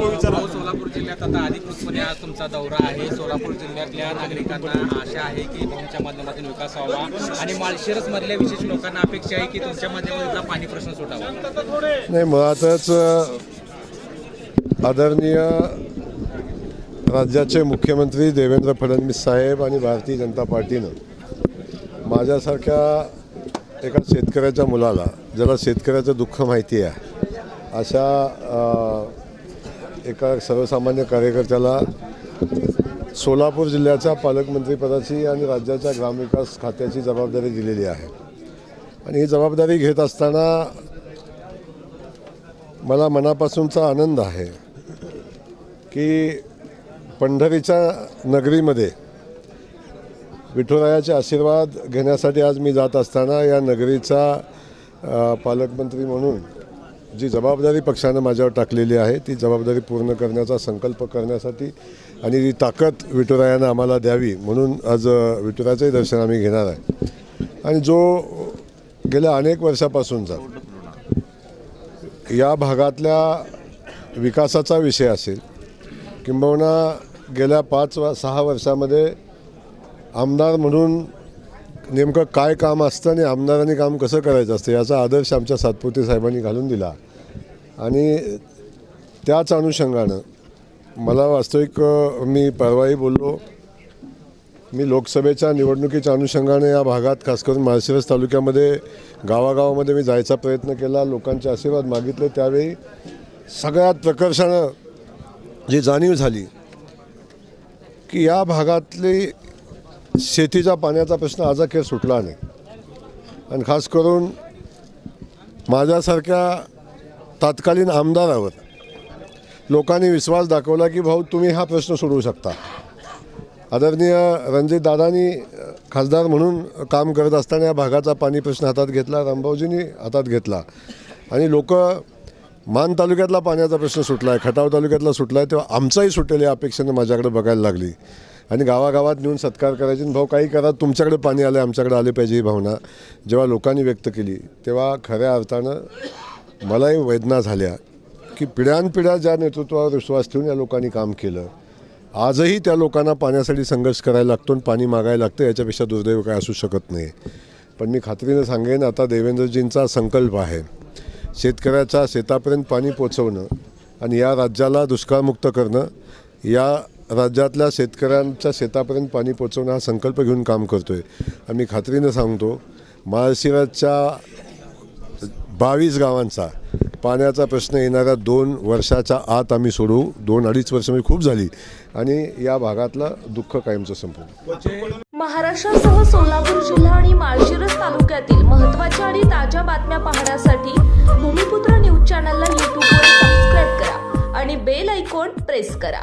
सोलापूर जिल्ह्यात आता अधिकृतपणे आज तुमचा दौरा आहे। सोलापूर जिल्ह्यातल्या नागरिकांना आशा आहे की भाऊंच्या माध्यमातून विकास व्हावा आणि माळशिरस मधल्या विशेष लोकांना अपेक्षा आहे की तुमच्या माध्यमातून पाणी प्रश्न सुटावा। नाही, मुळातच आदरणीय राज्याचे मुख्यमंत्री देवेंद्र फडणवीस साहेब आणि भारतीय जनता पार्टीनं माझ्यासारख्या एका शेतकऱ्याच्या मुलाला, ज्याला शेतकऱ्याचं दुःख माहिती आहे, अशा एका सर्वसामान्य कार्यकर्त्याला सोलापूर जिल्ह्याच्या पालकमंत्रीपदाची आणि राज्याच्या ग्रामविकास खात्याची जबाबदारी दिलेली आहे। आणि ही जबाबदारी घेत असताना मला मनापासूनचा आनंद आहे की पंढरीच्या नगरीमध्ये विठुरायाचे आशीर्वाद घेण्यासाठी आज मी जात असताना या नगरीचा पालकमंत्री म्हणून जी जबाबदारी पक्षानं माझ्यावर टाकलेली आहे ती जबाबदारी पूर्ण करण्याचा संकल्प करण्यासाठी आणि ती ताकद विठुरायानं आम्हाला द्यावी म्हणून आज विठुरायाचंही दर्शन आम्ही घेणार आहे। आणि जो गेल्या अनेक वर्षापासूनचा या भागातल्या विकासाचा विषय असेल, किंबहुना गेल्या 5-6 वर्षामध्ये आमदार म्हणून नेमकं काय काम असतं आणि आमदारांनी काम कसं करायचं असतं याचा आदर्श आमच्या सातपुते साहेबांनी घालून दिला। आणि त्याच अनुषंगानं मला वास्तविक मी परवाही बोललो, मी लोकसभेच्या निवडणुकीच्या अनुषंगाने या भागात खास करून माळशिरस तालुक्यामध्ये गावागावामध्ये मी जायचा प्रयत्न केला, लोकांचे आशीर्वाद मागितले। त्यावेळी सगळ्यात प्रकर्षानं जी जाणीव झाली की या भागातली शेतीच्या पाण्याचा प्रश्न आजअखेर सुटला नाही। आणि खास करून माझ्यासारख्या तत्कालीन आमदारावर लोकांनी विश्वास दाखवला की भाऊ तुम्ही हा प्रश्न सोडवू शकता। आदरणीय रणजितदादांनी खासदार म्हणून काम करत असताना या भागाचा पाणी प्रश्न हातात घेतला, रामभाऊजींनी हातात घेतला आणि लोक मान तालुक्यातला पाण्याचा प्रश्न सुटला आहे, खटाव तालुक्यातला सुटला आहे, तेव्हा आमचाही सुटेल या अपेक्षेनं माझ्याकडे बघायला लागली आणि गावागावात नेऊन सत्कार करायचे। भाऊ काही करा, तुमच्याकडे पाणी आलं, आमच्याकडे आले पाहिजे ही भावना जेव्हा लोकांनी व्यक्त केली तेव्हा खऱ्या अर्थानं मलाही वेदना झाल्या की पिढ्यानपिढ्या ज्या नेतृत्वावर विश्वास ठेवून या लोकांनी काम केलं, आजही त्या लोकांना पाण्यासाठी संघर्ष करायला लागतो आणि पाणी मागायला लागतं, याच्यापेक्षा दुर्दैव काय असू शकत नाही। पण मी खात्रीनं सांगेन, आता देवेंद्रजींचा संकल्प आहे शेतकऱ्याच्या शेतापर्यंत पाणी पोचवणं आणि या राज्याला दुष्काळमुक्त करणं, या राज्यातल्या शेतकऱ्यांच्या शेतापर्यंत पाणी पोचवणं हा संकल्प घेऊन काम करतो आहे। आणि खात्रीनं सांगतो, माळशिरसच्या 22 गावांचा पाण्याचा प्रश्न येणाऱ्या 2 वर्षाच्या आत आम्ही सोडवू। 2-2.5 वर्ष म्हणजे खूप झाली आणि या भागातलं दुःख कायमचं संपवू। महाराष्ट्रासह सोलापूर जिल्हा आणि माळशिरस तालुक्यातील महत्त्वाच्या आणि ताज्या बातम्या पाहण्यासाठी भूमिपुत्र न्यूज चॅनलला यूट्यूबवर सबस्क्राईब करा आणि बेल आयकॉन प्रेस करा।